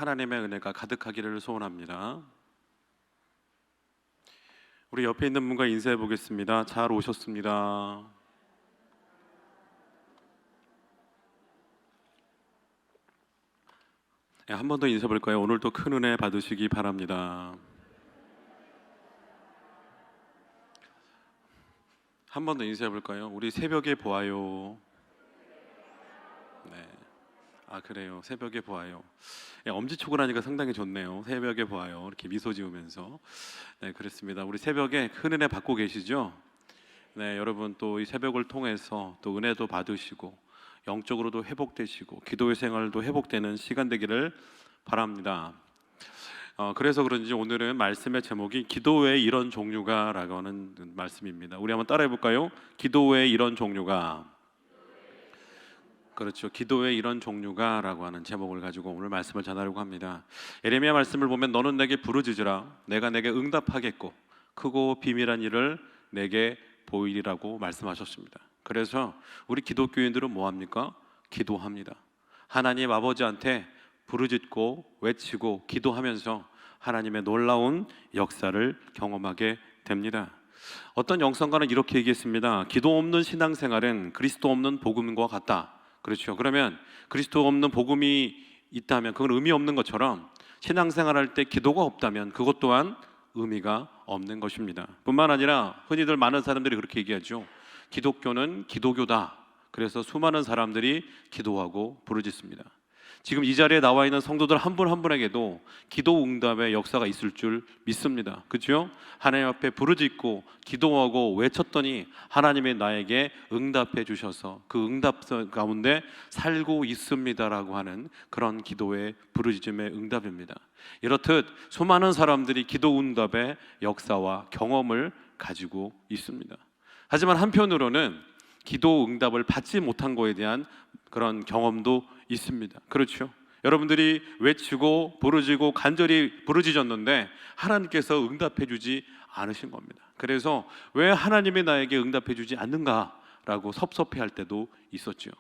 하나님의 은혜가 가득하기를 소원합니다. 우리 옆에 있는 분과 인사해 보겠습니다. 잘 오셨습니다. 한 번 더 인사해 볼까요? 오늘도 큰 은혜 받으시기 바랍니다. 한 번 더 인사해 볼까요? 우리 새벽에 보아요. 네. 그래요. 새벽에 보아요. 엄지척을 하니까 상당히 좋네요. 새벽에 보아요. 이렇게 미소 지으면서. 네, 그렇습니다. 우리 새벽에 큰 은혜 받고 계시죠? 네, 여러분 또 이 새벽을 통해서 또 은혜도 받으시고 영적으로도 회복되시고 기도의 생활도 회복되는 시간 되기를 바랍니다. 그래서 그런지 오늘은 말씀의 제목이 기도 외에 이런 종류가 라고 하는 말씀입니다. 우리 한번 따라해 볼까요? 기도 외에 이런 종류가. 그렇죠. 기도에 이런 종류가 라고 하는 제목을 가지고 오늘 말씀을 전하려고 합니다. 예레미야 말씀을 보면 너는 내게 부르짖으라 내가 내게 응답하겠고 크고 비밀한 일을 내게 보이리라고 말씀하셨습니다. 그래서 우리 기독교인들은 뭐합니까? 기도합니다. 하나님 아버지한테 부르짖고 외치고 기도하면서 하나님의 놀라운 역사를 경험하게 됩니다. 어떤 영성가는 이렇게 얘기했습니다. 기도 없는 신앙생활은 그리스도 없는 복음과 같다. 그렇죠. 그러면 그리스도 없는 복음이 있다면 그건 의미 없는 것처럼 신앙생활할 때 기도가 없다면 그것 또한 의미가 없는 것입니다. 뿐만 아니라 흔히들 많은 사람들이 그렇게 얘기하죠. 기독교는 기도교다. 그래서 수많은 사람들이 기도하고 부르짖습니다. 지금 이 자리에 나와 있는 성도들 한 분 한 분에게도 기도 응답의 역사가 있을 줄 믿습니다. 그렇죠? 하나님 앞에 부르짖고 기도하고 외쳤더니 하나님이 나에게 응답해 주셔서 그 응답 가운데 살고 있습니다라고 하는 그런 기도의 부르짖음의 응답입니다. 이렇듯 수많은 사람들이 기도 응답의 역사와 경험을 가지고 있습니다. 하지만 한편으로는 기도 응답을 받지 못한 것에 대한 그런 경험도 있습니다. 그렇죠? 여러분들이 외치고 부르짖고 간절히 부르짖었는데 하나님께서 응답해 주지 않으신 겁니다. 그래서 왜 하나님이 나에게 응답해 주지 않는가라고 섭섭해할 때도 있었죠.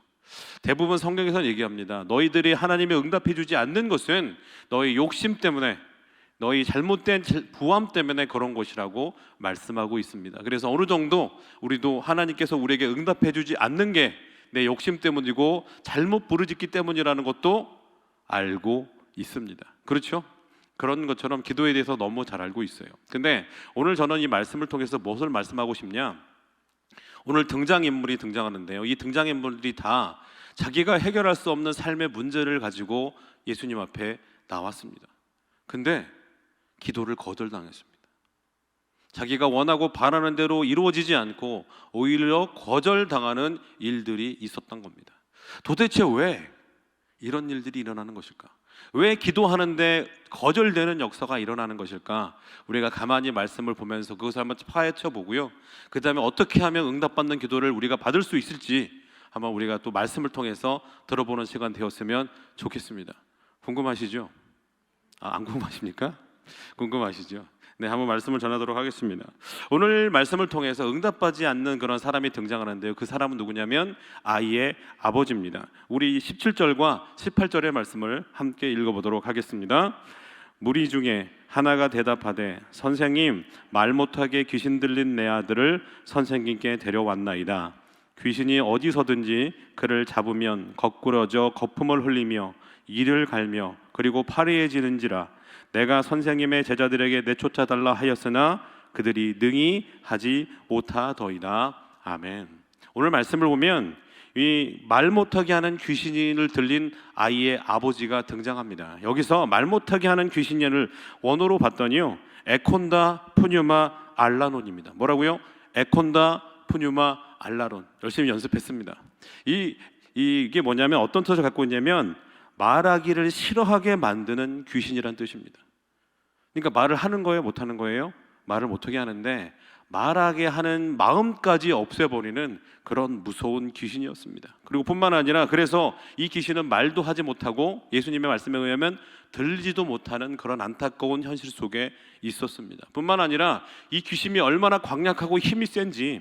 대부분 성경에서는 얘기합니다. 너희들이 하나님이 응답해 주지 않는 것은 너희 욕심 때문에 너희 잘못된 부함 때문에 그런 것이라고 말씀하고 있습니다. 그래서 어느 정도 우리도 하나님께서 우리에게 응답해 주지 않는 게 내 욕심 때문이고 잘못 부르짖기 때문이라는 것도 알고 있습니다. 그렇죠? 그런 것처럼 기도에 대해서 너무 잘 알고 있어요. 근데 오늘 저는 이 말씀을 통해서 무엇을 말씀하고 싶냐? 오늘 등장인물이 등장하는데요. 이 등장인물들이 다 자기가 해결할 수 없는 삶의 문제를 가지고 예수님 앞에 나왔습니다. 근데 기도를 거절당했습니다. 자기가 원하고 바라는 대로 이루어지지 않고 오히려 거절당하는 일들이 있었던 겁니다. 도대체 왜 이런 일들이 일어나는 것일까? 왜 기도하는데 거절되는 역사가 일어나는 것일까? 우리가 가만히 말씀을 보면서 그것을 한번 파헤쳐 보고요. 그 다음에 어떻게 하면 응답받는 기도를 우리가 받을 수 있을지 한번 우리가 또 말씀을 통해서 들어보는 시간 되었으면 좋겠습니다. 궁금하시죠? 안 궁금하십니까? 궁금하시죠? 네, 한번 말씀을 전하도록 하겠습니다. 오늘 말씀을 통해서 응답받지 않는 그런 사람이 등장하는데요. 그 사람은 누구냐면 아이의 아버지입니다. 우리 17절과 18절의 말씀을 함께 읽어보도록 하겠습니다. 무리 중에 하나가 대답하되 선생님, 말 못하게 귀신 들린 내 아들을 선생님께 데려왔나이다. 귀신이 어디서든지 그를 잡으면 거꾸러져 거품을 흘리며 이를 갈며 그리고 파리해지는지라. 내가 선생님의 제자들에게 내쫓아달라 하였으나 그들이 능히 하지 못하더이다. 아멘. 오늘 말씀을 보면 이 말 못하게 하는 귀신을 들린 아이의 아버지가 등장합니다. 여기서 말 못하게 하는 귀신을 원어로 봤더니요, 에콘다 푸뉴마 알라논입니다. 뭐라고요? 에콘다 푸뉴마 알라논. 열심히 연습했습니다. 이게 뭐냐면 어떤 뜻을 갖고 있냐면 말하기를 싫어하게 만드는 귀신이란 뜻입니다. 그러니까 말을 하는 거예요? 못하는 거예요? 말을 못하게 하는데 말하게 하는 마음까지 없애버리는 그런 무서운 귀신이었습니다. 그리고 뿐만 아니라 그래서 이 귀신은 말도 하지 못하고 예수님의 말씀에 의하면 들리지도 못하는 그런 안타까운 현실 속에 있었습니다. 뿐만 아니라 이 귀신이 얼마나 강력하고 힘이 센지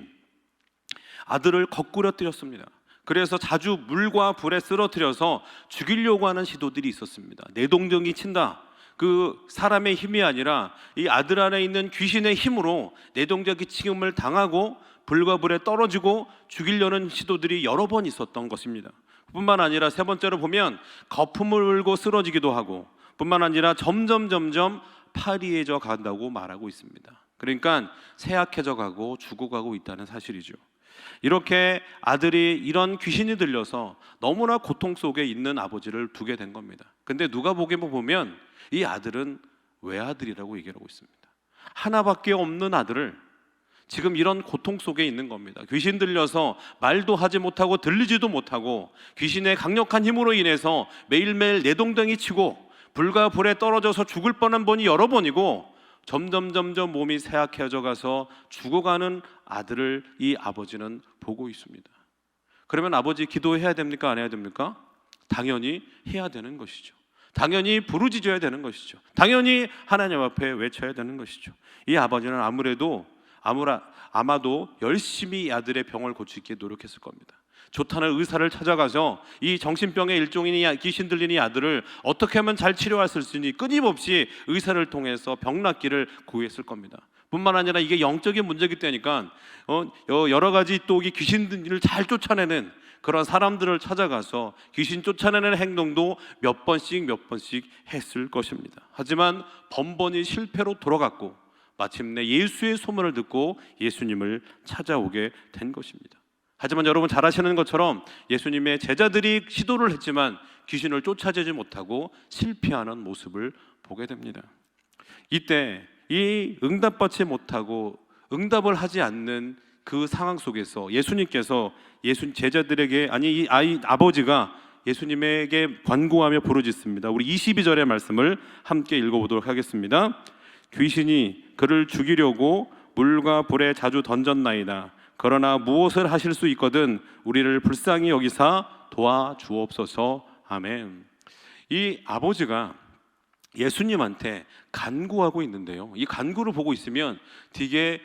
아들을 거꾸로 때렸습니다. 그래서 자주 물과 불에 쓰러뜨려서 죽이려고 하는 시도들이 있었습니다. 내동댕이 친다. 그 사람의 힘이 아니라 이 아들 안에 있는 귀신의 힘으로 내동댕이 침을 당하고 불과 불에 떨어지고 죽이려는 시도들이 여러 번 있었던 것입니다. 뿐만 아니라 세 번째로 보면 거품을 울고 쓰러지기도 하고, 뿐만 아니라 점점 파리해져 간다고 말하고 있습니다. 그러니까 쇠약해져 가고 죽어가고 있다는 사실이죠. 이렇게 아들이 이런 귀신이 들려서 너무나 고통 속에 있는 아버지를 두게 된 겁니다. 근데 누가복음에 보면 이 아들은 외아들이라고 얘기를 하고 있습니다. 하나밖에 없는 아들을 지금 이런 고통 속에 있는 겁니다. 귀신 들려서 말도 하지 못하고 들리지도 못하고 귀신의 강력한 힘으로 인해서 매일매일 내동댕이 치고 불과 불에 떨어져서 죽을 뻔한 번이 여러 번이고, 점점 몸이 쇠약해져 가서 죽어가는 아들을 이 아버지는 보고 있습니다. 그러면 아버지 기도해야 됩니까? 안 해야 됩니까? 당연히 해야 되는 것이죠. 당연히 부르짖어야 되는 것이죠. 당연히 하나님 앞에 외쳐야 되는 것이죠. 이 아버지는 아마도 열심히 이 아들의 병을 고치기에 노력했을 겁니다. 좋다는 의사를 찾아가서 이 정신병의 일종인 귀신 들린 이 아들을 어떻게 하면 잘 치료할 수 있으니 끊임없이 의사를 통해서 병 낫기를 구했을 겁니다. 뿐만 아니라 이게 영적인 문제이기 때니까 여러 가지 또 이 귀신들을 잘 쫓아내는 그런 사람들을 찾아가서 귀신 쫓아내는 행동도 몇 번씩 했을 것입니다. 하지만 번번이 실패로 돌아갔고 마침내 예수의 소문을 듣고 예수님을 찾아오게 된 것입니다. 하지만 여러분 잘 아시는 것처럼 예수님의 제자들이 시도를 했지만 귀신을 쫓아내지 못하고 실패하는 모습을 보게 됩니다. 이때 이 응답받지 못하고 응답을 하지 않는 그 상황 속에서 예수님께서 제자들에게, 이 아버지가 예수님에게 간구하며 부르짖습니다. 우리 22절의 말씀을 함께 읽어보도록 하겠습니다. 귀신이 그를 죽이려고 물과 불에 자주 던졌나이다. 그러나 무엇을 하실 수 있거든 우리를 불쌍히 여기사 도와주옵소서. 아멘. 이 아버지가 예수님한테 간구하고 있는데요, 이 간구를 보고 있으면 되게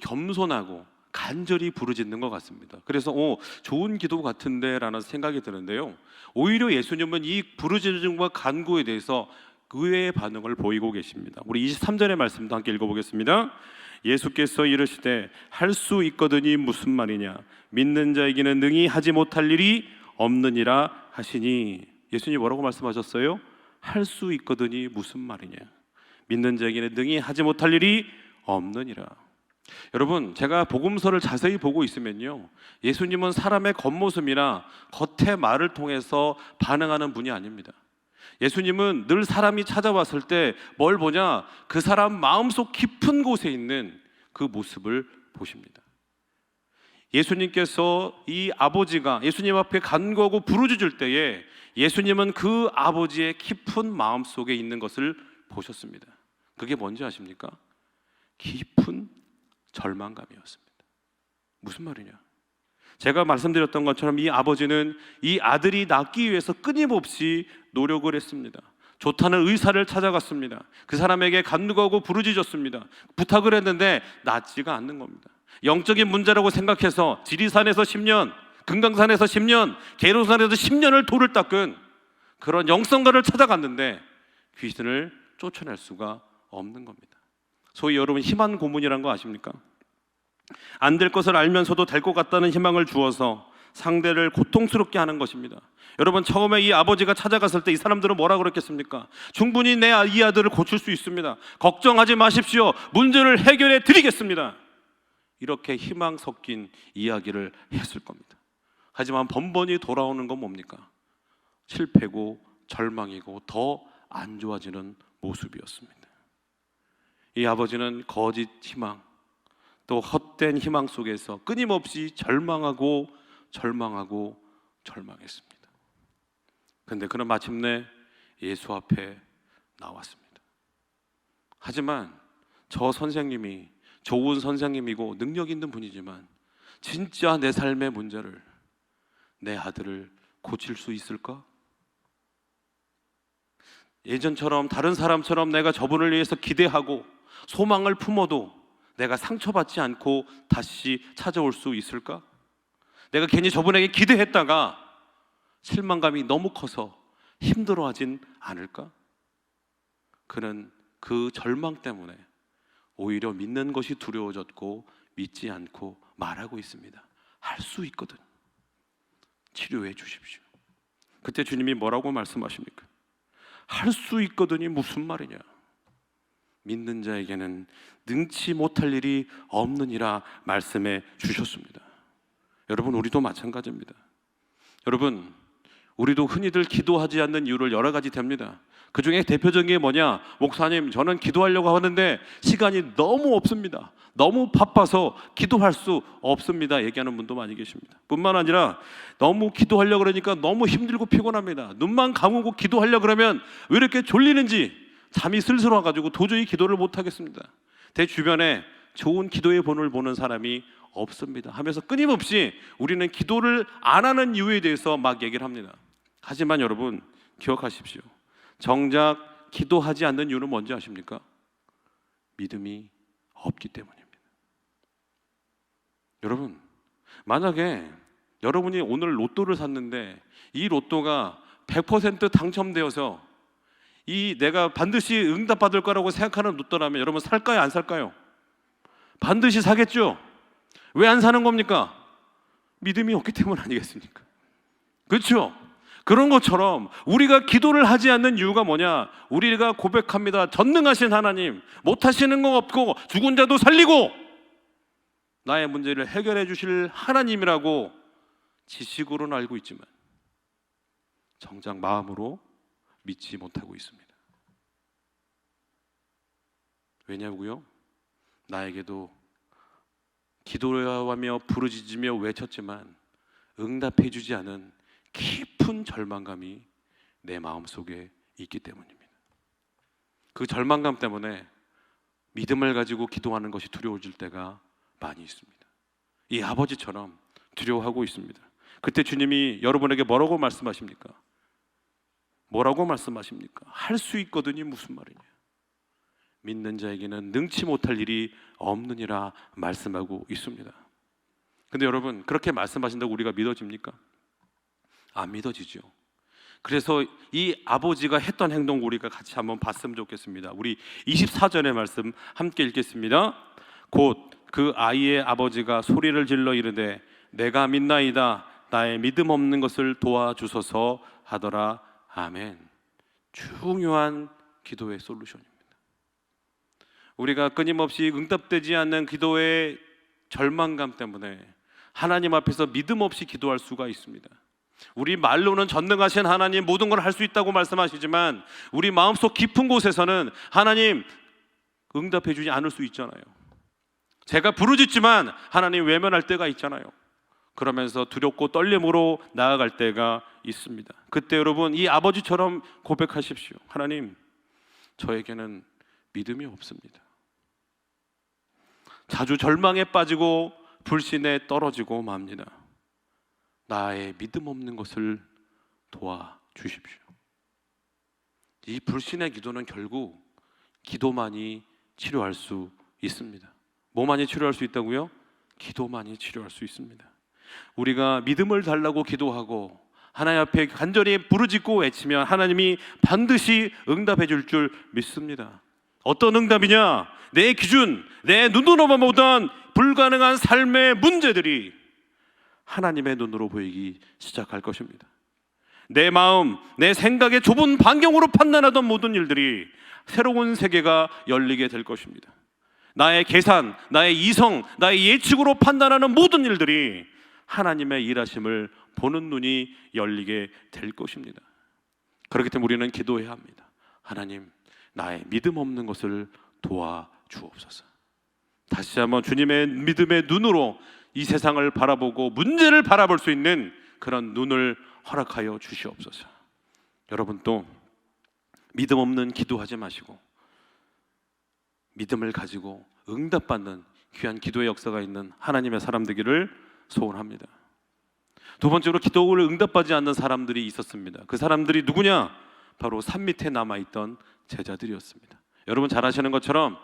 겸손하고 간절히 부르짖는 것 같습니다. 그래서 좋은 기도 같은데 라는 생각이 드는데요, 오히려 예수님은 이 부르짖음과 간구에 대해서 의외의 반응을 보이고 계십니다. 우리 23절의 말씀도 함께 읽어보겠습니다. 예수께서 이르시되 할 수 있거든이 무슨 말이냐, 믿는 자에게는 능히 하지 못할 일이 없느니라 하시니. 예수님이 뭐라고 말씀하셨어요? 할 수 있거든이 무슨 말이냐, 믿는 자에게는 능히 하지 못할 일이 없느니라. 여러분, 제가 복음서를 자세히 보고 있으면요, 예수님은 사람의 겉모습이나 겉의 말을 통해서 반응하는 분이 아닙니다. 예수님은 늘 사람이 찾아왔을 때 뭘 보냐? 그 사람 마음속 깊은 곳에 있는 그 모습을 보십니다. 예수님께서 이 아버지가 예수님 앞에 간구하고 부르짖을 때에 예수님은 그 아버지의 깊은 마음 속에 있는 것을 보셨습니다. 그게 뭔지 아십니까? 깊은 절망감이었습니다. 무슨 말이냐? 제가 말씀드렸던 것처럼 이 아버지는 이 아들이 낫기 위해서 끊임없이 노력을 했습니다. 좋다는 의사를 찾아갔습니다. 그 사람에게 간구하고 부르짖었습니다. 부탁을 했는데 낫지가 않는 겁니다. 영적인 문제라고 생각해서 지리산에서 10년, 금강산에서 10년, 계룡산에서 10년을 돌을 닦은 그런 영성가를 찾아갔는데 귀신을 쫓아낼 수가 없는 겁니다. 소위 여러분 희망 고문이란 거 아십니까? 안 될 것을 알면서도 될 것 같다는 희망을 주어서 상대를 고통스럽게 하는 것입니다. 여러분, 처음에 이 아버지가 찾아갔을 때 이 사람들은 뭐라 그랬겠습니까? 충분히 이 아들을 고칠 수 있습니다. 걱정하지 마십시오. 문제를 해결해 드리겠습니다. 이렇게 희망 섞인 이야기를 했을 겁니다. 하지만 번번이 돌아오는 건 뭡니까? 실패고 절망이고 더 안 좋아지는 모습이었습니다. 이 아버지는 거짓 희망, 또 헛된 희망 속에서 끊임없이 절망했습니다. 그런데 그는 마침내 예수 앞에 나왔습니다. 하지만 저 선생님이 좋은 선생님이고 능력 있는 분이지만 진짜 내 삶의 문제를, 내 아들을 고칠 수 있을까? 예전처럼 다른 사람처럼 내가 저분을 위해서 기대하고 소망을 품어도 내가 상처받지 않고 다시 찾아올 수 있을까? 내가 괜히 저분에게 기대했다가 실망감이 너무 커서 힘들어하진 않을까? 그는 그 절망 때문에 오히려 믿는 것이 두려워졌고 믿지 않고 말하고 있습니다. 할 수 있거든. 치료해 주십시오. 그때 주님이 뭐라고 말씀하십니까? 할 수 있거든이 무슨 말이냐? 믿는 자에게는 능치 못할 일이 없느니라 말씀해 주셨습니다. 여러분, 우리도 마찬가지입니다. 여러분, 우리도 흔히들 기도하지 않는 이유를 여러 가지 됩니다. 그 중에 대표적인 게 뭐냐? 목사님, 저는 기도하려고 하는데 시간이 너무 없습니다. 너무 바빠서 기도할 수 없습니다. 얘기하는 분도 많이 계십니다. 뿐만 아니라 너무 기도하려고 그러니까 너무 힘들고 피곤합니다. 눈만 감고 기도하려고 그러면 왜 이렇게 졸리는지 잠이 슬슬 와가지고 도저히 기도를 못 하겠습니다. 내 주변에 좋은 기도의 본을 보는 사람이 없습니다 하면서 끊임없이 우리는 기도를 안 하는 이유에 대해서 막 얘기를 합니다. 하지만 여러분, 기억하십시오. 정작 기도하지 않는 이유는 뭔지 아십니까? 믿음이 없기 때문입니다. 여러분, 만약에 여러분이 오늘 로또를 샀는데 이 로또가 100% 당첨되어서 내가 반드시 응답받을 거라고 생각하는 로또라면 여러분 살까요, 안 살까요? 반드시 사겠죠? 왜 안 사는 겁니까? 믿음이 없기 때문 아니겠습니까? 그렇죠? 그런 것처럼 우리가 기도를 하지 않는 이유가 뭐냐? 우리가 고백합니다. 전능하신 하나님, 못하시는 거 없고 죽은 자도 살리고 나의 문제를 해결해 주실 하나님이라고 지식으로는 알고 있지만 정작 마음으로 믿지 못하고 있습니다. 왜냐고요? 나에게도 기도하며 부르짖으며 외쳤지만 응답해 주지 않은 깊은 절망감이 내 마음속에 있기 때문입니다. 그 절망감 때문에 믿음을 가지고 기도하는 것이 두려워질 때가 많이 있습니다. 이 아버지처럼 두려워하고 있습니다. 그때 주님이 여러분에게 뭐라고 말씀하십니까? 뭐라고 말씀하십니까? 할 수 있거든이 무슨 말이냐? 믿는 자에게는 능치 못할 일이 없느니라 말씀하고 있습니다. 근데 여러분, 그렇게 말씀하신다고 우리가 믿어집니까? 안 믿어지죠. 그래서 이 아버지가 했던 행동 우리가 같이 한번 봤으면 좋겠습니다. 우리 24절의 말씀 함께 읽겠습니다. 곧 그 아이의 아버지가 소리를 질러 이르되 내가 믿나이다, 나의 믿음 없는 것을 도와주소서 하더라. 아멘. 중요한 기도의 솔루션입니다. 우리가 끊임없이 응답되지 않는 기도의 절망감 때문에 하나님 앞에서 믿음 없이 기도할 수가 있습니다. 우리 말로는 전능하신 하나님 모든 걸 할 수 있다고 말씀하시지만 우리 마음속 깊은 곳에서는 하나님 응답해 주지 않을 수 있잖아요. 제가 부르짖지만 하나님 외면할 때가 있잖아요. 그러면서 두렵고 떨림으로 나아갈 때가 있습니다. 그때 여러분, 이 아버지처럼 고백하십시오. 하나님, 저에게는 믿음이 없습니다. 자주 절망에 빠지고 불신에 떨어지고 맙니다. 나의 믿음 없는 것을 도와주십시오. 이 불신의 기도는 결국 기도만이 치료할 수 있습니다. 뭐만이 치료할 수 있다고요? 기도만이 치료할 수 있습니다. 우리가 믿음을 달라고 기도하고 하나님 앞에 간절히 부르짖고 외치면 하나님이 반드시 응답해 줄 믿습니다. 어떤 응답이냐? 내 기준, 내 눈으로만 보던 불가능한 삶의 문제들이 하나님의 눈으로 보이기 시작할 것입니다. 내 마음, 내 생각의 좁은 반경으로 판단하던 모든 일들이 새로운 세계가 열리게 될 것입니다. 나의 계산, 나의 이성, 나의 예측으로 판단하는 모든 일들이 하나님의 일하심을 보는 눈이 열리게 될 것입니다. 그렇기 때문에 우리는 기도해야 합니다. 하나님, 나의 믿음 없는 것을 도와주옵소서. 다시 한번 주님의 믿음의 눈으로 이 세상을 바라보고 문제를 바라볼 수 있는 그런 눈을 허락하여 주시옵소서. 여러분 또 믿음 없는 기도하지 마시고 믿음을 가지고 응답받는 귀한 기도의 역사가 있는 하나님의 사람 되기를 소원합니다. 두 번째로 기도를 응답받지 않는 사람들이 있었습니다. 그 사람들이 누구냐? 바로 산 밑에 남아있던 제자들이었습니다. 여러분 잘 아시는 것처럼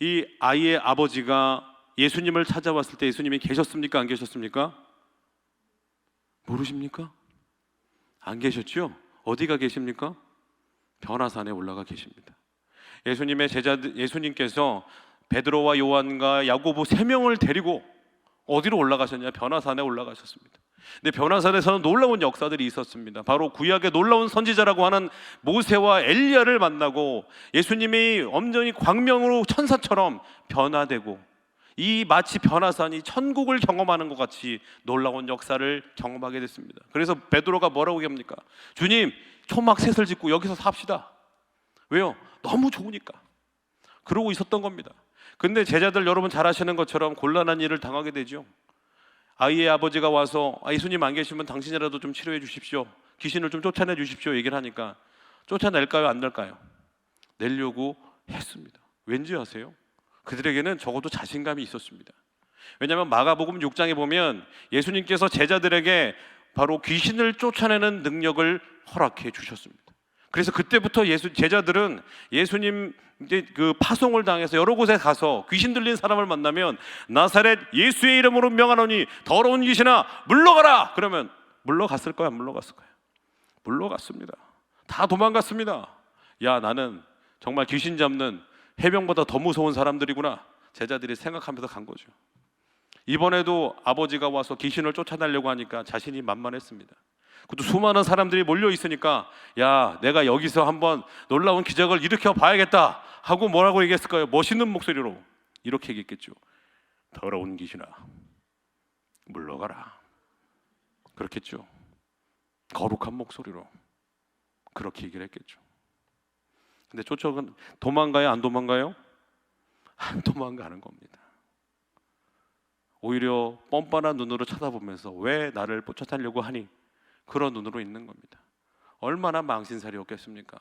이 아이의 아버지가 예수님을 찾아왔을 때 예수님이 계셨습니까? 안 계셨습니까? 모르십니까? 안 계셨죠? 어디가 계십니까? 변화산에 올라가 계십니다. 예수님께서 베드로와 요한과 야고보 3명을 데리고 어디로 올라가셨냐? 변화산에 올라가셨습니다. 근데 변화산에서는 놀라운 역사들이 있었습니다. 바로 구약의 놀라운 선지자라고 하는 모세와 엘리야를 만나고 예수님이 엄연히 광명으로 천사처럼 변화되고, 이 마치 변화산이 천국을 경험하는 것 같이 놀라운 역사를 경험하게 됐습니다. 그래서 베드로가 뭐라고 합니까? 주님, 초막 셋을 짓고 여기서 삽시다. 왜요? 너무 좋으니까. 그러고 있었던 겁니다. 근데 제자들, 여러분 잘 아시는 것처럼 곤란한 일을 당하게 되죠. 아이의 아버지가 와서 예수님 안 계시면 당신이라도 좀 치료해 주십시오, 귀신을 좀 쫓아내 주십시오 얘기를 하니까 쫓아낼까요? 안 낼까요? 내려고 했습니다. 왠지 아세요? 그들에게는 적어도 자신감이 있었습니다. 왜냐하면 마가복음 6장에 보면 예수님께서 제자들에게 바로 귀신을 쫓아내는 능력을 허락해 주셨습니다. 그래서 그때부터 제자들은 예수님 그 파송을 당해서 여러 곳에 가서 귀신 들린 사람을 만나면 나사렛 예수의 이름으로 명하노니 더러운 귀신아 물러가라! 그러면 물러갔을까요? 안 물러갔을까요? 물러갔습니다. 다 도망갔습니다. 야, 나는 정말 귀신 잡는 해병보다 더 무서운 사람들이구나, 제자들이 생각하면서 간 거죠. 이번에도 아버지가 와서 귀신을 쫓아내려고 하니까 자신이 만만했습니다. 그것도 수많은 사람들이 몰려 있으니까 야, 내가 여기서 한번 놀라운 기적을 일으켜 봐야겠다 하고 뭐라고 얘기했을까요? 멋있는 목소리로 이렇게 얘기했겠죠. 더러운 귀신아 물러가라. 그렇겠죠. 거룩한 목소리로 그렇게 얘기를 했겠죠. 근데 도망가요? 안 도망가요? 안 도망가는 겁니다. 오히려 뻔뻔한 눈으로 쳐다보면서 왜 나를 쫓아내려고 하니? 그런 눈으로 있는 겁니다. 얼마나 망신살이었겠습니까?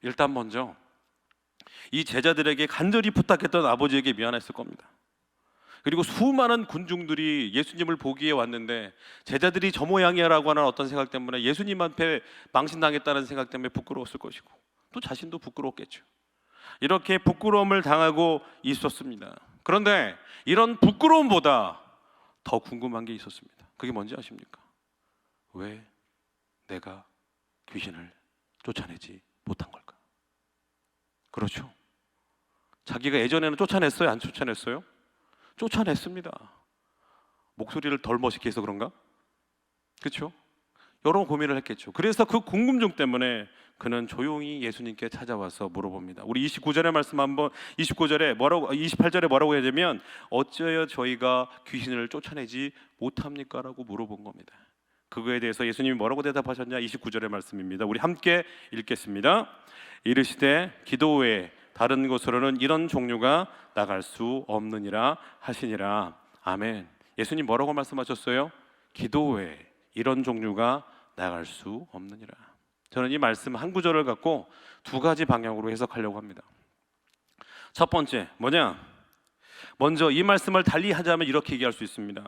일단 먼저 이 제자들에게 간절히 부탁했던 아버지에게 미안했을 겁니다. 그리고 수많은 군중들이 예수님을 보기에 왔는데 제자들이 저 모양이야라고 하는 어떤 생각 때문에 예수님 앞에 망신당했다는 생각 때문에 부끄러웠을 것이고, 또 자신도 부끄러웠겠죠. 이렇게 부끄러움을 당하고 있었습니다. 그런데 이런 부끄러움보다 더 궁금한 게 있었습니다. 그게 뭔지 아십니까? 왜 내가 귀신을 쫓아내지 못한 걸까? 그렇죠. 자기가 예전에는 쫓아냈어요? 안 쫓아냈어요? 쫓아냈습니다. 목소리를 덜 멋있게 해서 그런가? 그렇죠? 여러 고민을 했겠죠. 그래서 그 궁금증 때문에 그는 조용히 예수님께 찾아와서 물어봅니다. 우리 29절의 말씀 한번, 28절에 뭐라고 해야 되면 어찌하여 저희가 귀신을 쫓아내지 못합니까? 라고 물어본 겁니다. 그거에 대해서 예수님이 뭐라고 대답하셨냐? 29절의 말씀입니다. 우리 함께 읽겠습니다. 이르시되 기도 외에 다른 곳으로는 이런 종류가 나갈 수 없느니라 하시니라. 아멘. 예수님 뭐라고 말씀하셨어요? 기도 외에 이런 종류가 나갈 수 없느니라. 저는 이 말씀 한 구절을 갖고 두 가지 방향으로 해석하려고 합니다. 첫 번째 뭐냐? 먼저 이 말씀을 달리 하자면 이렇게 얘기할 수 있습니다.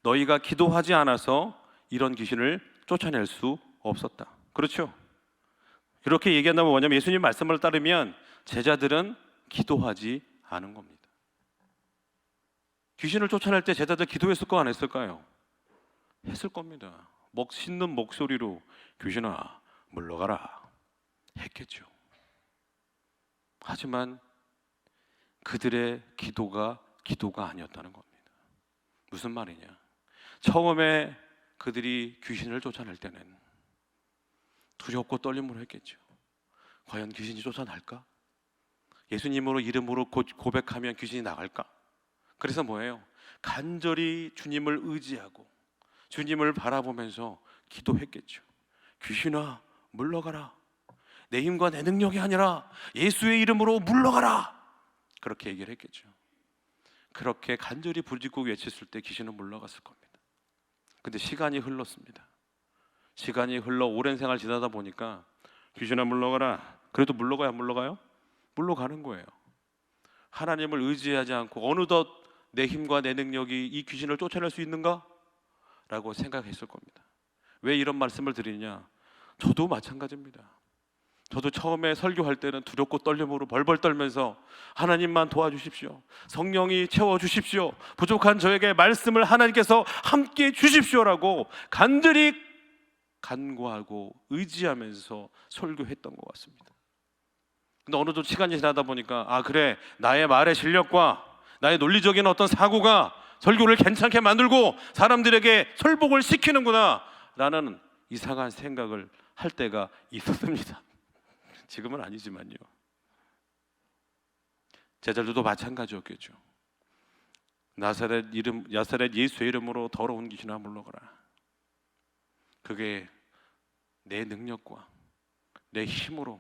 너희가 기도하지 않아서 이런 귀신을 쫓아낼 수 없었다. 그렇죠? 이렇게 얘기한다면 뭐냐면 예수님 말씀을 따르면 제자들은 기도하지 않은 겁니다. 귀신을 쫓아낼 때 제자들 기도했을까 안 했을까요? 했을 겁니다. 씻는 목소리로 귀신아 물러가라 했겠죠. 하지만 그들의 기도가 아니었다는 겁니다. 무슨 말이냐? 처음에 그들이 귀신을 쫓아낼 때는 두렵고 떨림으로 했겠죠. 과연 귀신이 쫓아날까? 예수님으로 이름으로 고백하면 귀신이 나갈까? 그래서 뭐예요? 간절히 주님을 의지하고 주님을 바라보면서 기도했겠죠. 귀신아 물러가라. 내 힘과 내 능력이 아니라 예수의 이름으로 물러가라. 그렇게 얘기를 했겠죠. 그렇게 간절히 부르짖고 외쳤을 때 귀신은 물러갔을 겁니다. 근데 시간이 흘렀습니다. 시간이 흘러 오랜 생활 지나다 보니까 귀신아 물러가라. 그래도 물러가요 안 물러가요? 물러가는 거예요. 하나님을 의지하지 않고 어느덧 내 힘과 내 능력이 이 귀신을 쫓아낼 수 있는가? 라고 생각했을 겁니다. 왜 이런 말씀을 드리냐? 저도 마찬가지입니다. 저도 처음에 설교할 때는 두렵고 떨림으로 벌벌 떨면서 하나님만 도와주십시오, 성령이 채워주십시오, 부족한 저에게 말씀을 하나님께서 함께 주십시오라고 간절히 간구하고 의지하면서 설교했던 것 같습니다. 근데 어느덧 시간이 지나다 보니까 그래, 나의 말의 실력과 나의 논리적인 어떤 사고가 설교를 괜찮게 만들고 사람들에게 설복을 시키는구나 라는 이상한 생각을 할 때가 있었습니다. 지금은 아니지만요. 제자들도 마찬가지였겠죠. 나사렛 예수의 이름으로 더러운 귀신아 물러가라. 그게 내 능력과 내 힘으로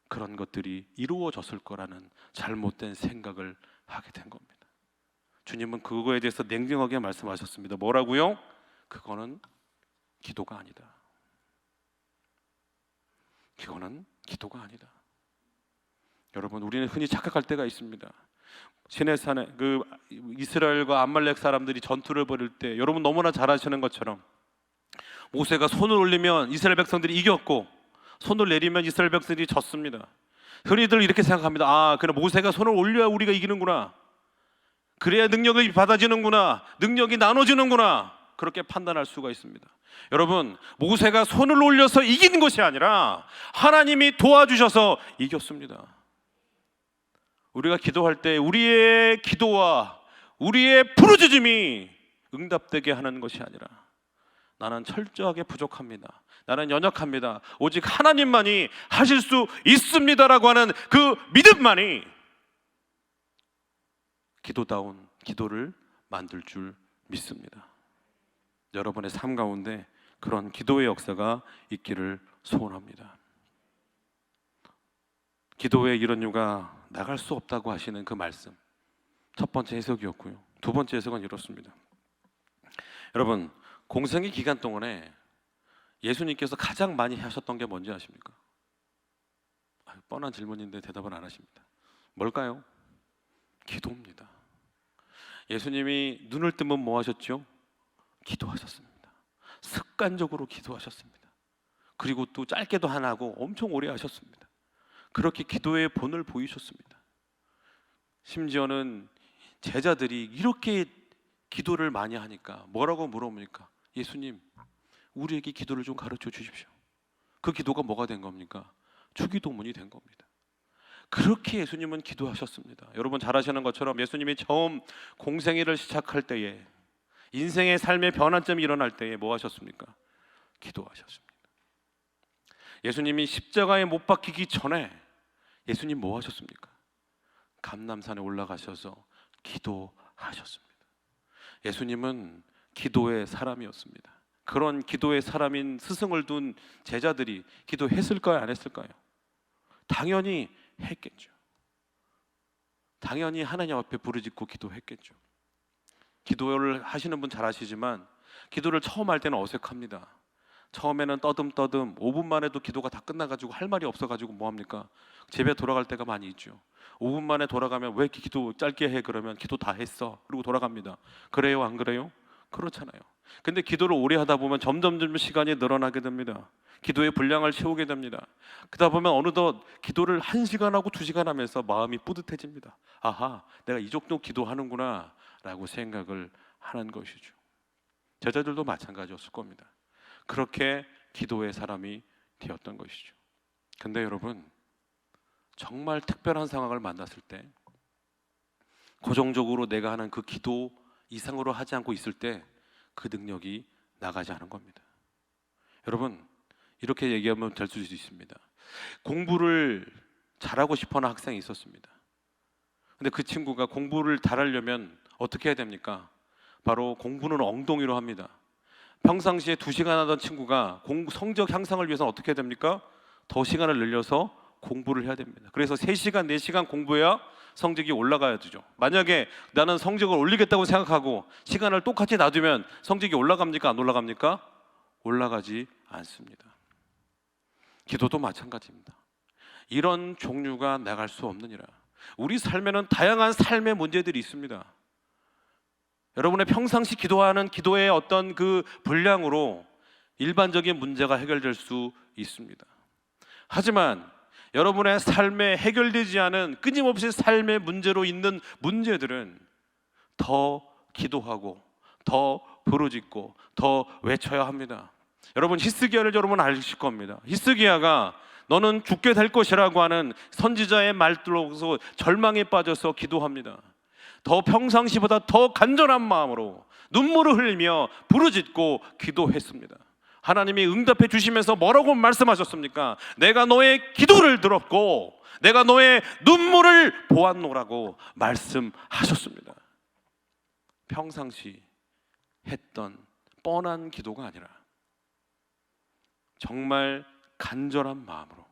그런 것들이 이루어졌을 거라는 잘못된 생각을 하게 된 겁니다. 주님은 그거에 대해서 냉정하게 말씀하셨습니다. 뭐라고요? 그거는 기도가 아니다. 그거는 기도가 아니다. 여러분, 우리는 흔히 착각할 때가 있습니다. 시내산에 이스라엘과 암말렉 사람들이 전투를 벌일 때 여러분 너무나 잘 아시는 것처럼 모세가 손을 올리면 이스라엘 백성들이 이겼고 손을 내리면 이스라엘 백성들이 졌습니다. 흔히들 이렇게 생각합니다. 그래, 모세가 손을 올려야 우리가 이기는구나, 그래야 능력이 받아지는구나, 능력이 나눠지는구나, 그렇게 판단할 수가 있습니다. 여러분, 모세가 손을 올려서 이긴 것이 아니라 하나님이 도와주셔서 이겼습니다. 우리가 기도할 때 우리의 기도와 우리의 부르짖음이 응답되게 하는 것이 아니라 나는 철저하게 부족합니다, 나는 연약합니다, 오직 하나님만이 하실 수 있습니다라고 하는 그 믿음만이 기도다운 기도를 만들 줄 믿습니다. 여러분의 삶 가운데 그런 기도의 역사가 있기를 소원합니다. 기도의 이런 이유가 나갈 수 없다고 하시는 그 말씀, 첫 번째 해석이었고요. 두 번째 해석은 이렇습니다. 여러분, 공생의 기간 동안에 예수님께서 가장 많이 하셨던 게 뭔지 아십니까? 뻔한 질문인데 대답을 안 하십니다. 뭘까요? 기도입니다. 예수님이 눈을 뜨면 뭐 하셨죠? 기도하셨습니다. 습관적으로 기도하셨습니다. 그리고 또 짧게도 안 하고 엄청 오래 하셨습니다. 그렇게 기도의 본을 보이셨습니다. 심지어는 제자들이 이렇게 기도를 많이 하니까 뭐라고 물어봅니까? 예수님, 우리에게 기도를 좀 가르쳐 주십시오. 그 기도가 뭐가 된 겁니까? 주기도문이 된 겁니다. 그렇게 예수님은 기도하셨습니다. 여러분 잘 아시는 것처럼 예수님이 처음 공생애를 시작할 때에, 인생의 삶의 변환점이 일어날 때에 뭐 하셨습니까? 기도하셨습니다. 예수님이 십자가에 못 박히기 전에 예수님 뭐 하셨습니까? 감람산에 올라가셔서 기도하셨습니다. 예수님은 기도의 사람이었습니다. 그런 기도의 사람인 스승을 둔 제자들이 기도했을까요? 안 했을까요? 당연히 했겠죠. 당연히 하나님 앞에 부르짖고 기도했겠죠. 기도를 하시는 분 잘 아시지만 기도를 처음 할 때는 어색합니다. 처음에는 떠듬떠듬 5분만 해도 기도가 다 끝나가지고 할 말이 없어가지고 뭐합니까? 집에 돌아갈 때가 많이 있죠. 5분 만에 돌아가면 왜 이렇게 기도 짧게 해? 그러면 기도 다 했어. 그리고 돌아갑니다. 그래요? 안 그래요? 그렇잖아요. 근데 기도를 오래 하다 보면 점점 시간이 늘어나게 됩니다. 기도의 분량을 채우게 됩니다. 그러다 보면 어느덧 기도를 1시간 하고 2시간 하면서 마음이 뿌듯해집니다. 아하, 내가 이 정도 기도하는구나 라고 생각을 하는 것이죠. 제자들도 마찬가지였을 겁니다. 그렇게 기도의 사람이 되었던 것이죠. 근데 여러분, 정말 특별한 상황을 만났을 때, 고정적으로 내가 하는 그 기도 이상으로 하지 않고 있을 때 그 능력이 나가지 않은 겁니다. 여러분, 이렇게 얘기하면 될 수 있습니다. 공부를 잘하고 싶어하는 학생이 있었습니다. 근데 그 친구가 공부를 잘하려면 어떻게 해야 됩니까? 바로 공부는 엉덩이로 합니다. 평상시에 2시간 하던 친구가 성적 향상을 위해서 어떻게 해야 됩니까? 더 시간을 늘려서 공부를 해야 됩니다. 그래서 3시간, 4시간 공부해야 성적이 올라가야 되죠. 만약에 나는 성적을 올리겠다고 생각하고 시간을 똑같이 놔두면 성적이 올라갑니까? 안 올라갑니까? 올라가지 않습니다. 기도도 마찬가지입니다. 이런 종류가 나갈 수 없느니라. 우리 삶에는 다양한 삶의 문제들이 있습니다. 여러분의 평상시 기도하는 기도의 어떤 그 분량으로 일반적인 문제가 해결될 수 있습니다. 하지만 여러분의 삶에 해결되지 않은 끊임없이 삶의 문제로 있는 문제들은 더 기도하고 더 부르짖고 더 외쳐야 합니다. 여러분, 히스기야를 여러분 아실 겁니다. 히스기야가 너는 죽게 될 것이라고 하는 선지자의 말들로서 절망에 빠져서 기도합니다. 더 평상시보다 더 간절한 마음으로 눈물을 흘리며 부르짖고 기도했습니다. 하나님이 응답해 주시면서 뭐라고 말씀하셨습니까? 내가 너의 기도를 들었고 내가 너의 눈물을 보았노라고 말씀하셨습니다. 평상시 했던 뻔한 기도가 아니라 정말 간절한 마음으로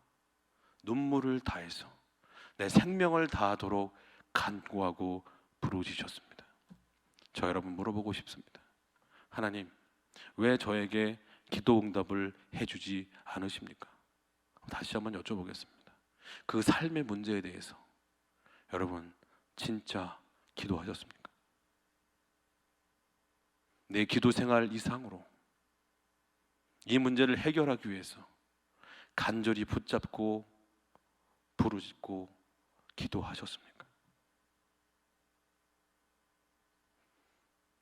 눈물을 다해서 내 생명을 다하도록 간구하고 부르짖으셨습니다. 저 여러분 물어보고 싶습니다. 하나님, 왜 저에게 기도 응답을 해주지 않으십니까? 다시 한번 여쭤보겠습니다. 그 삶의 문제에 대해서 여러분 진짜 기도하셨습니까? 내 기도 생활 이상으로 이 문제를 해결하기 위해서 간절히 붙잡고 부르짖고 기도하셨습니까?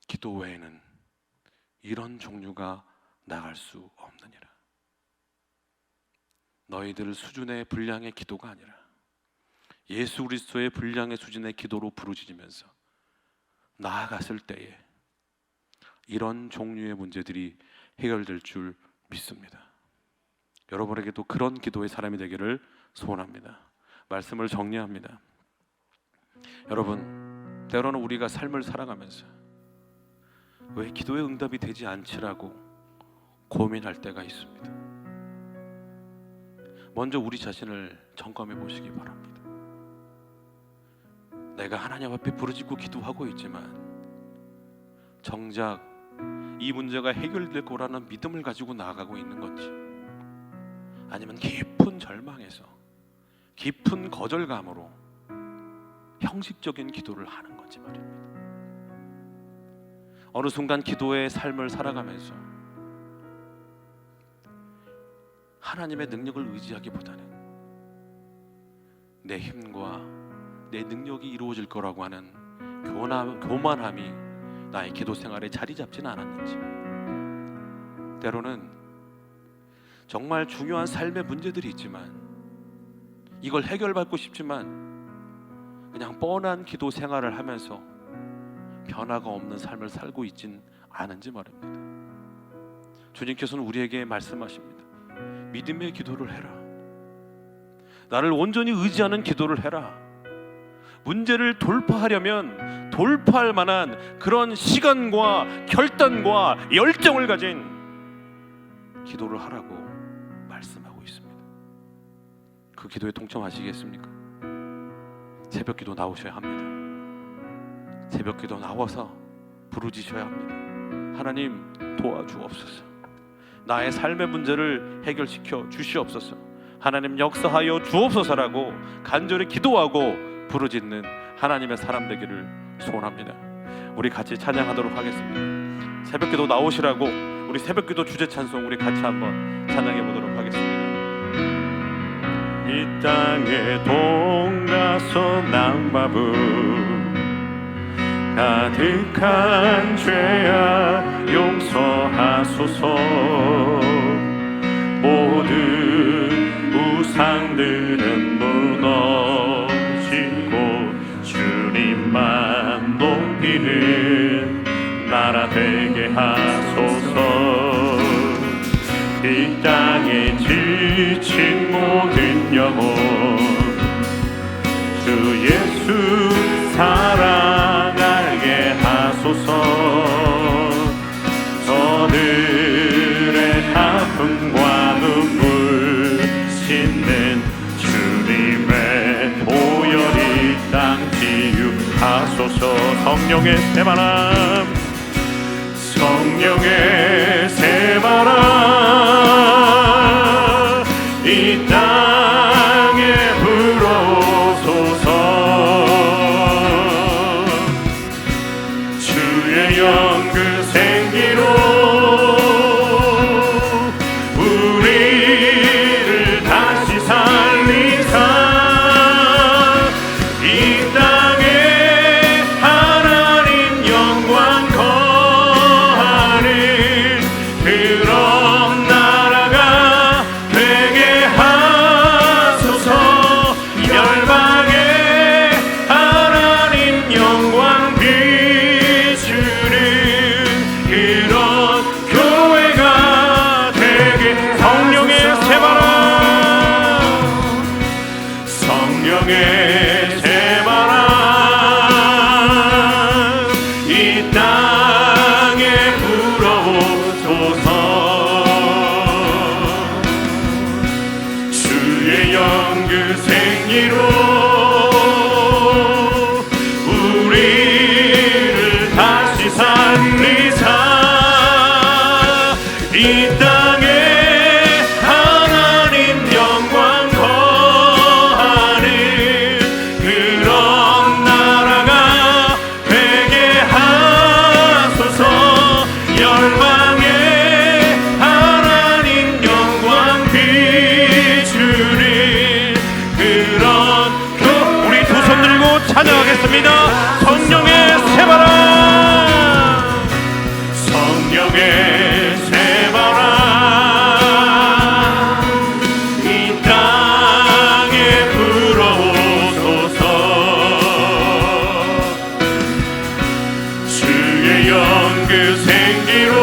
기도 외에는 이런 종류가 나갈 수 없느니라. 너희들 수준의 분량의 기도가 아니라 예수 그리스도의 분량의 수준의 기도로 부르짖으면서 나아갔을 때에 이런 종류의 문제들이 해결될 줄 믿습니다. 여러분에게도 그런 기도의 사람이 되기를 소원합니다. 말씀을 정리합니다. 여러분, 때로는 우리가 삶을 살아가면서 왜 기도의 응답이 되지 않지라고 고민할 때가 있습니다. 먼저 우리 자신을 점검해 보시기 바랍니다. 내가 하나님 앞에 부르짖고 기도하고 있지만 정작 이 문제가 해결될 거라는 믿음을 가지고 나아가고 있는 건지, 아니면 깊은 절망에서 깊은 거절감으로 형식적인 기도를 하는 건지 말입니다. 어느 순간 기도의 삶을 살아가면서 하나님의 능력을 의지하기보다는 내 힘과 내 능력이 이루어질 거라고 하는 교만함이 나의 기도 생활에 자리 잡지는 않았는지, 때로는 정말 중요한 삶의 문제들이 있지만 이걸 해결받고 싶지만 그냥 뻔한 기도 생활을 하면서 변화가 없는 삶을 살고 있진 않은지 말입니다. 주님께서는 우리에게 말씀하십니다. 믿음의 기도를 해라. 나를 온전히 의지하는 기도를 해라. 문제를 돌파하려면 돌파할 만한 그런 시간과 결단과 열정을 가진 기도를 하라고 말씀하고 있습니다. 그 기도에 동참하시겠습니까? 새벽 기도 나오셔야 합니다. 새벽 기도 나와서 부르짖으셔야 합니다. 하나님 도와주옵소서. 나의 삶의 문제를 해결시켜 주시옵소서. 하나님 역사하여 주옵소서라고 간절히 기도하고 부르짖는 하나님의 사람 되기를 소원합니다. 우리 같이 찬양하도록 하겠습니다. 새벽기도 나오시라고 우리 새벽기도 주제 찬송 우리 같이 한번 찬양해 보도록 하겠습니다. 이 땅에 동가서 남바부 가득한 죄야 용서하소서. 모든 우상들은 무너지고 주님만 높이는 나라 되게 하소서. 이 땅에 지친 모든 영혼 주 예수 사랑하게 하소서. 저들의 아픔과 눈물 씻는 주님의 보혈이 땅 치유하소서. 성령의 새바람 성령의 새바람 이 땅에 불어오소서. 주의 영 그 생기로 우리를 다시 성령의 새바람 이 땅에 불어오소서. 주의 영그 생기로 우리를 다시 살리사. 이 땅에 하나님 영광 거하는 그런 나라가 되게 하소서. 열방에 하나님 영광 비추는 그런 우리 두 손 들고 찬양하겠습니다. 성령의 새바람, 성령의 새바람 이 땅에 불어오소서. 주의 영그 생기로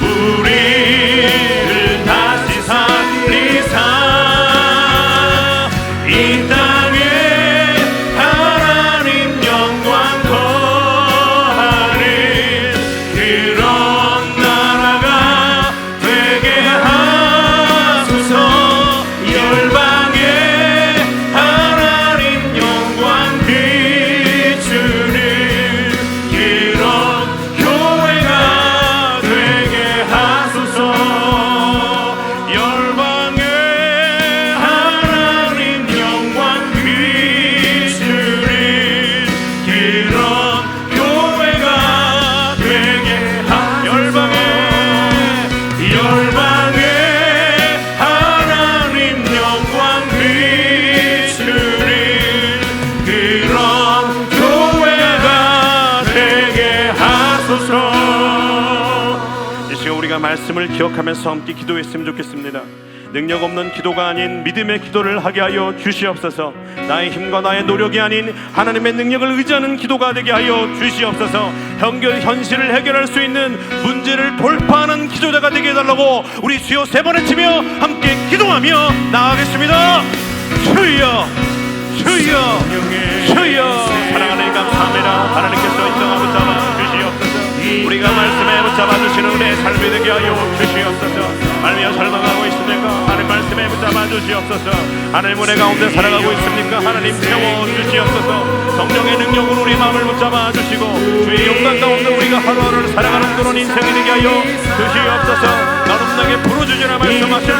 우리를 다시 살리사. 이 땅에 하나님 영광 거하는 그런 나라가 되게 하소서. 열방에 하나님 영광 비추는 그런 교회가 되게 하소서. 열방에 하나님 영광 비추는 그런 교회가 되게 열방에 하나님 영광 비추는 그런 교회가 되게 하소서. 이 시간 우리가 말씀을 기억하면서 함께 기도했으면 좋겠습니다. 능력 없는 기도가 아닌 믿음의 기도를 하게 하여 주시옵소서. 나의 힘과 나의 노력이 아닌 하나님의 능력을 의지하는 기도가 되게 하여 주시옵소서. 현실을 해결할 수 있는 문제를 돌파하는 기도자가 되게 해달라고 우리 주여 세 번 외치며 함께 기도하며 나아가겠습니다. 주여 주여 주여. 사랑하는 감사합니다. 하나님께서 인정하고 잡아 주시옵소서. 우리가 말씀에 붙잡아 주시는 은혜의 삶이 되게 하여 주시옵소서. 하나님 절망하고 있습니까? 하나님 말씀에 붙잡아 주시옵소서. 하나님 은혜 가운데 살아가고 있습니까? 하나님 채워 주시옵소서. 성령의 능력으로 우리 마음을 붙잡아 주시고 주의 영광 가운데 우리가 하루하루를 살아가는 그런 인생이 되게 하여 주시옵소서. 나름나게 부르짖으라 말씀하실 때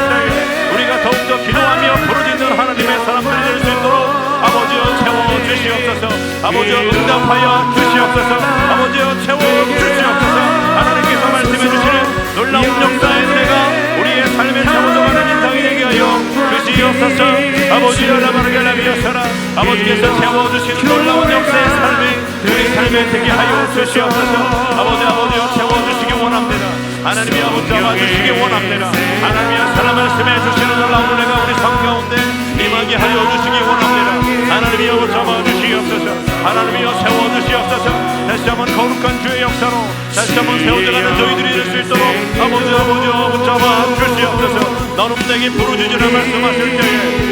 우리가 더욱더 기도하며 부르짖는 하나님의 사람들이 될 수 있도록 아버지여 채워 주시옵소서. 아버지여 응답하여 주시옵소서. 아버지여 채워 주시옵소서. 하나님께서 말씀해 주시는 놀라운 역사의 은혜가 우리의 삶에 채워져가는 인상이 되게 하여 주시옵소서. 아버지여 라바르겔라비여서라. 아버지께서 채워주시는 놀라운 역사의 삶이 우리 삶에 되게 하여 주시옵소서. 아버지여 채워주시기 원합니다. 하나님이여 붙잡아 주시기 원합니다. 하나님이여 사랑 말씀해 주시는 놀라운 은혜가 우리 삶 가운데 임하게 하여 주시기 원합니다. 하나님이여 붙잡아 주시옵소서. 하나님이여 세워주시옵소서. 다시 한번 거룩한 주의 역사로 다시 한번 세워져가는 저희들이 될 수 있도록 아버지여 붙잡아 주시옵소서. 너는 내게 부르짖으라 말씀하실 때에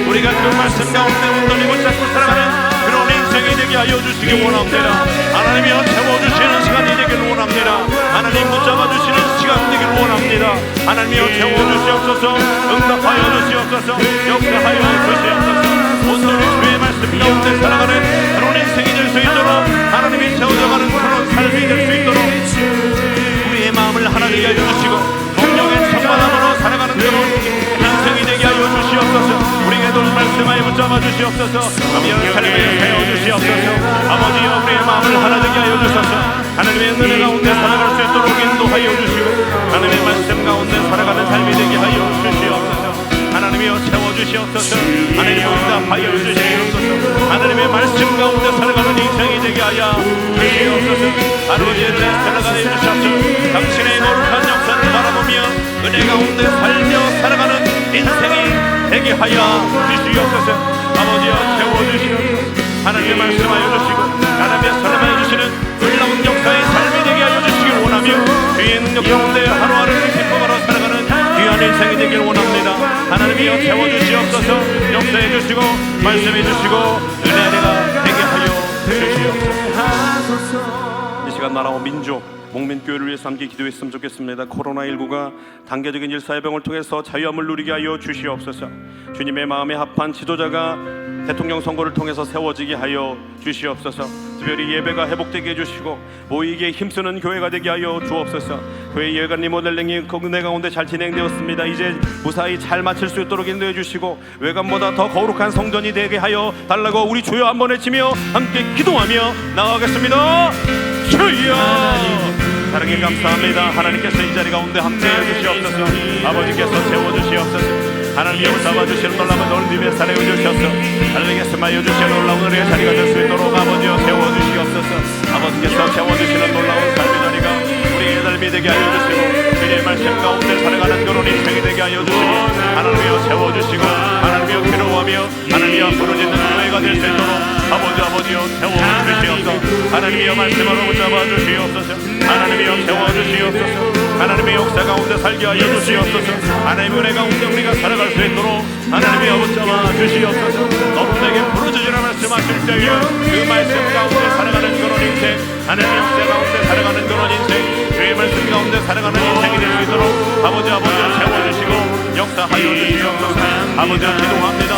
우리가 그 말씀 가운데 온전히 붙잡고 살아가는 그런 인생이 되게 하여 주시기 원합니다. 하나님이여 채워주시는 시간이 되기를 원합니다. 하나님 붙잡아 주시는 시간 되기를 원합니다. 하나님이여 채워주시옵소서. 응답하여 주시옵소서. 역사하여 주시옵소서. 온전히 주의 말씀 가운데 살아가는 그런 인생이 될 수 있도록 하나님이 채워져가는 그런 삶이 될 수 있도록 우리의 마음을 하나님이 하여 주시고 성령의 충만함으로 살아가는 그런 인생이 되게 하여 주시옵소서. 우리에게도 말씀하여 붙잡아 주시옵소서. 아버지여 삶에 세워 주시옵소서. 아버지여 우리의 마음을 하나 되게 하여 주소서. 하나님의 은혜 가운데 살아갈 수 있도록 인도하여 주시고 하나님의 말씀 가운데 살아가는 삶이 되게 하여 주시옵소서. 하나님이여 채워주시옵소서. 하나님이여 응답하여 주시옵소서. 하나님의 말씀 가운데 살아가는 인생이 되게 하여 주시옵소서. 아버지의 은혜 살아가게 해주셔서 당신의 거룩한 역사를 바라보며 은혜 가운데 살며 살아가는 인생이 되게 하여 주시옵소서. 아버지여 채워주시옵소서. 하나님의 말씀하여 주시고 하나님의 사랑하여 주시는 놀라운 역사의 삶이 되게 하여 주시기 원하며 주의 능력 가운데 하루하루를 기뻐하러 살아가는 귀한 인생이 되길 원합니다. 하나님이여 채워주시옵소서. 주시옵소서. 역사해 주시고 말씀해 주시고 은혜가 되게 하여 주시옵소서. 이 시간 나라와 민족 목민교회를 위해서 함께 기도했으면 좋겠습니다. 코로나19가 단계적인 일사회병을 통해서 자유함을 누리게 하여 주시옵소서. 주님의 마음에 합한 지도자가 대통령 선거를 통해서 세워지게 하여 주시옵소서. 특별히 예배가 회복되게 해주시고 모이기에 힘쓰는 교회가 되게 하여 주옵소서. 교회 예배가 리모델링이 국내 가운데 잘 진행되었습니다. 이제 무사히 잘 마칠 수 있도록 인도해 주시고 외관보다 더 거룩한 성전이 되게 하여 달라고 우리 주여 한번 외치며 함께 기도하며 나아가겠습니다. 주여 사랑에 감사합니다. 하나님께서 이 자리 가운데 함께해 주시옵소서. 아버지께서 채워주시옵소서. 하나님을 잡아주시는 놀라운 놀림의 사랑을 주셔서 하나님께서 마여주시는 놀라운 은혜의 자리가 될 수 있도록 아버지여 세워주시옵소서. 아버지께서 채워주시는 놀라운 삶의 자리가 우리의 삶이 되게 하여 주시고 주님의 말씀 가운데 살아가는 그런 인생이 되게 하여 주시고 하나님이여 채워주시고 하나님이여 괴로워하며 하나님이여 부르짖는 교회가 될 수 있도록 아버지여 채워주시옵소서. 하나님이여 말씀으로 붙잡아 주시옵소서. 하나님이여 채워주시옵소서. 하나님의 역사 가운데 살게 하여 주시옵소서. 하나님의 은혜 가운데 우리가 살아갈 수 있도록 하나님이여 붙잡아 주시옵소서. 너는 내게 부르짖으라 말씀하실 때에 그 말씀 가운데 살아가는 그런 인생, 하나님의 역사 가운데 살아가는 그런 인생, 주의 말씀 가운데 살아가는 인생이 될 수 있도록 아버지여 채워주시고 역사하여 주시옵소서. 아버지여 기도합니다.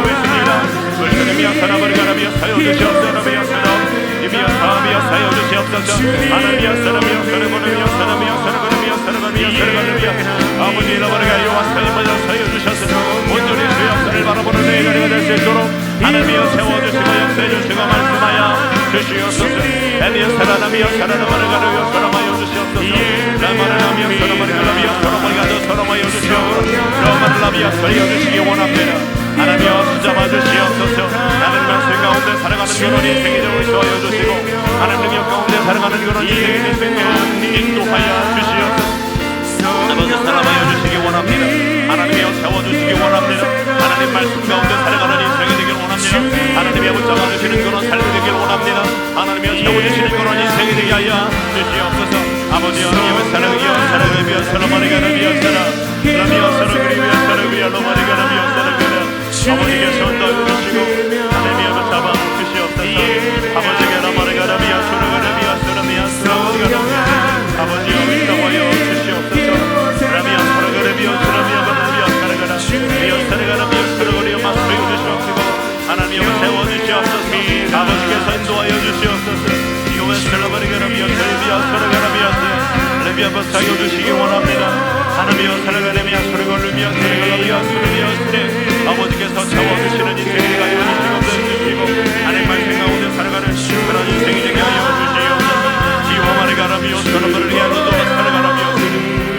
외칩니다. 을스님이여 사나버리가라비여 사여 주시옵소서. 이미여 사비여 사여 주시옵소서. 하나님이여 사람이여 사나버리며 사람이여 사나버리며 사나버리며 사나버리며 아버지 이라버리가 여호와 사님마저 사여 주셔서 온전히 주 역사를 바라보는 내 자리가 될 수 있도록 하나님이여 채워주시고 역사해 주시고 말씀하여 주시옵소서. 에디여 사라나미여 사라나마르가르여 사람하여 주시옵소서. 라마르나미여 사라마르가라비여 사라마르가도 사람하여 주시옵소서. 라마르라비여 살려 주시기 원합니다. 하나님이여 붙잡아 주시옵소서. 하나님 말씀 가운데 살아가는 그런 인생이 되고 있어하여 주시고 하나님 능력 가운데 살아가는 그런 인생이 될 수 있도록 인도하여 주시옵소서. 아버지 사랑하여 주시기 원합니다. 하나님이여 채워주시기 원합니다. 하나님 말씀 가운데 살아가는 인생이 되길 원합니다. 하나님이여 붙잡아 주시는 그런 삶이 되길 원합니다. 하나님이여 채워주시는 그런 인생이 되게 하여 주시옵소서. 아버지여 이여 사랑이여 사랑이여 사랑하리가라비여 사랑 라비여 사랑그리비여 사랑이여 로마리가라비여 사랑그라 아버지께서 도와주시고 하나님이여 붙잡아 주시옵소서. 아버지께 라마리가라비여 사랑가라비여 사랑이여 사랑가라비여 아버지여 붙잡아여 주시옵소서. 라비여 사랑가라비여 사랑이여 바라비여 사랑가라 비여 사랑가라비여 사랑가리여 마스터여 주시옵시고 하나님이여 채워주시옵소서. 아버지께서 인도하여 주시옵소서. 이거에 사랑가라비여 사랑이여 사랑가라비여 레비여 붙잡아 주시기 원합니다. 하나님이여 사랑가라비여 사랑가라비여 사랑가라비여 사랑이여 아버지께서 채워주시는 인생이 되게 하여 주시고 하나님 말씀 가운데 살아가는 그런 인생이 되게 하여 주시옵소서. 지와마리가라비여 설라마리가라비여 살아가라비여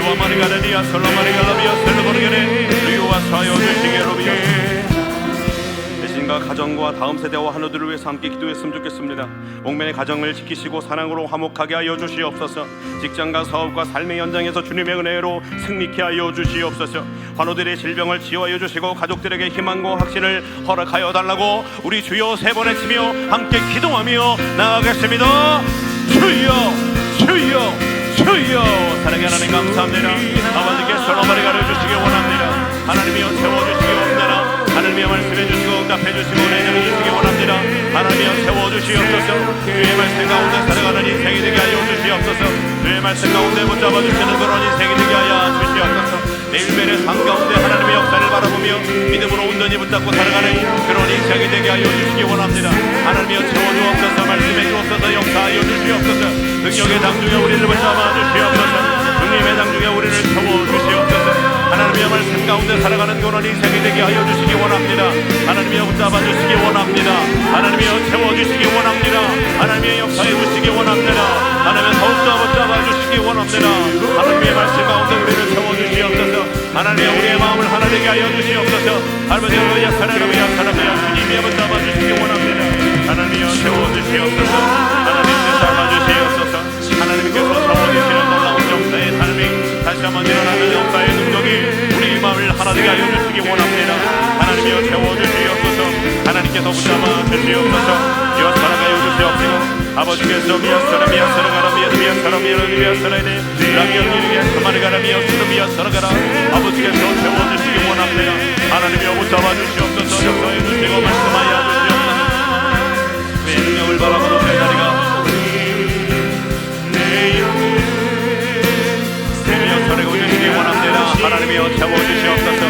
지와마리가라비여 설라마리가라비여 설라마리가라비여 주와 사여 주시기로비여. 신과 가정과 다음 세대와 한우들을 위해서 함께 기도했으면 좋겠습니다. 목면의 가정을 지키시고 사랑으로 화목하게 하여 주시옵소서. 직장과 사업과 삶의 현장에서 주님의 은혜로 승리케 하여 주시옵소서. 환우들의 질병을 치유하여 주시고 가족들에게 희망과 확신을 허락하여 달라고 우리 주여 세 번 외치며 함께 기도하며 나아가겠습니다. 주여 주여 주여. 사랑의 하나님 감사합니다. 아버지께서 로마리가를 주시기 원합니다. 하나님이여 채워주시기 원합니다. 하나님이여 말씀해 주시고 응답해 주시고 은혜를 주시기 원합니다. 하나님이여 채워주시옵소서. 주의 말씀 가운데 살아가는 인생이 되게 하여 주시옵소서. 주의 말씀 가운데 붙잡아 주시는 그런 인생이 되게 하여 주시옵소서. 매일매일의 삶 가운데 하나님의 역사를 바라보며 믿음으로 온전히 붙잡고 살아가는 그런 인생이 되게 하여 주시기 원합니다. 하나님이여 채워주옵소서. 말씀해 주옵소서. 역사하여 주시옵소서. 능력의 당중에 우리를 붙잡아 주시옵소서. 주님의 당중에 우리를 채워주시옵소서. 하나님의 말씀 가운데 살아가는 그런 인생이 되게 하여 주시기 원합니다. 하나님이여 붙잡아 주시기 원합니다. 하나님이여 채워주시기 원합니다. 하나님의 역사해 주시기 원합니다. 하나님의 더욱더 붙잡아 주시기 원합니다. 하나님의 말씀 가운데 우리를 채워주시옵소서. 하나님이여 우리의 마음을 하나 되게 하여 주시옵소서. 아버지여 사랑하며 주님이여 붙잡아 주시기 원합니다. 하나님이여 채워주시옵소서. 하나님께서 잡아주시옵소서. 하나님께서 채워주시는 놀라운 역사의 삶이 다시 한번 일어나는 역사의 능력이 우리 마음을 하나 되게 하여 주시기 원합니다. 하나님이여 채워주시옵소서. 하나님께서 붙잡아 주시옵소서. 이어 살아가여 주시옵시고 아버지께서 아버지께서 세워주시기 원합니다. 하나님이여 붙잡아 주시옵소서. 역사해 주시고 말씀하여 주시옵소서. 내 능력을 바라보는 내 자리가 역사하고 주시기 원합니다. 하나님이여 채워주시옵소서.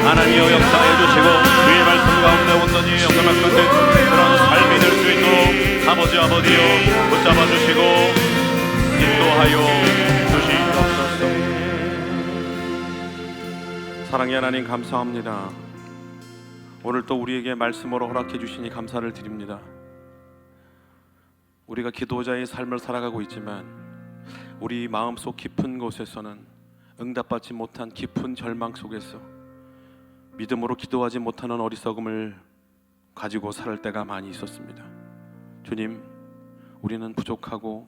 하나님이여 역사해 주시고 주의 말씀 가운데 온전히 역사할 것을 그런 삶이 될 수 있도록 아버지여 붙잡아 주시고 인도하여 주시옵소서. 사랑의 하나님 감사합니다. 오늘 또 우리에게 말씀으로 허락해 주시니 감사를 드립니다. 우리가 기도자의 삶을 살아가고 있지만 우리 마음속 깊은 곳에서는 응답받지 못한 깊은 절망 속에서 믿음으로 기도하지 못하는 어리석음을 가지고 살 때가 많이 있었습니다. 주님, 우리는 부족하고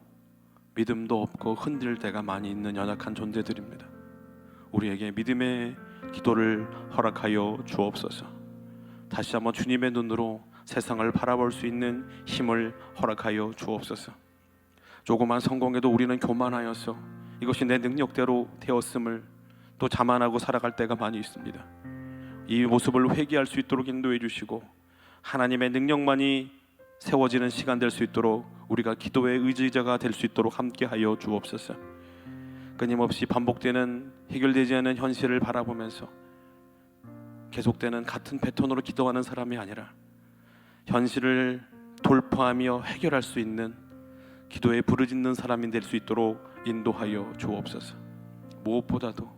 믿음도 없고 흔들 때가 많이 있는 연약한 존재들입니다. 우리에게 믿음의 기도를 허락하여 주옵소서. 다시 한번 주님의 눈으로 세상을 바라볼 수 있는 힘을 허락하여 주옵소서. 조그만 성공에도 우리는 교만하여서 이것이 내 능력대로 되었음을 또 자만하고 살아갈 때가 많이 있습니다. 이 모습을 회개할 수 있도록 인도해 주시고 하나님의 능력만이 세워지는 시간 될 수 있도록 우리가 기도의 의지자가 될 수 있도록 함께하여 주옵소서. 끊임없이 반복되는 해결되지 않은 현실을 바라보면서 계속되는 같은 패턴으로 기도하는 사람이 아니라 현실을 돌파하며 해결할 수 있는 기도에 부르짖는 사람이 될 수 있도록 인도하여 주옵소서. 무엇보다도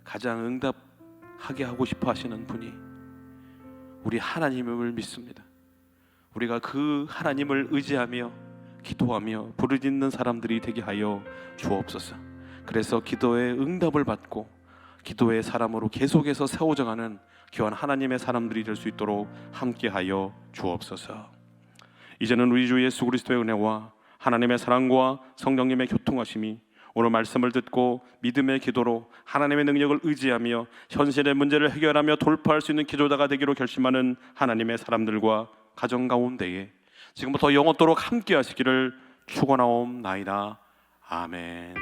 가장 응답하게 하고 싶어 하시는 분이 우리 하나님을 믿습니다. 우리가 그 하나님을 의지하며 기도하며 부르짖는 사람들이 되게 하여 주옵소서. 그래서 기도의 응답을 받고 기도의 사람으로 계속해서 세워져가는 귀한 하나님의 사람들이 될 수 있도록 함께하여 주옵소서. 이제는 우리 주 예수 그리스도의 은혜와 하나님의 사랑과 성령님의 교통하심이 오늘 말씀을 듣고 믿음의 기도로 하나님의 능력을 의지하며 현실의 문제를 해결하며 돌파할 수 있는 기도자가 되기로 결심하는 하나님의 사람들과 가정 가운데에 지금부터 영원토록 함께 하시기를 축원하옵나이다. 아멘.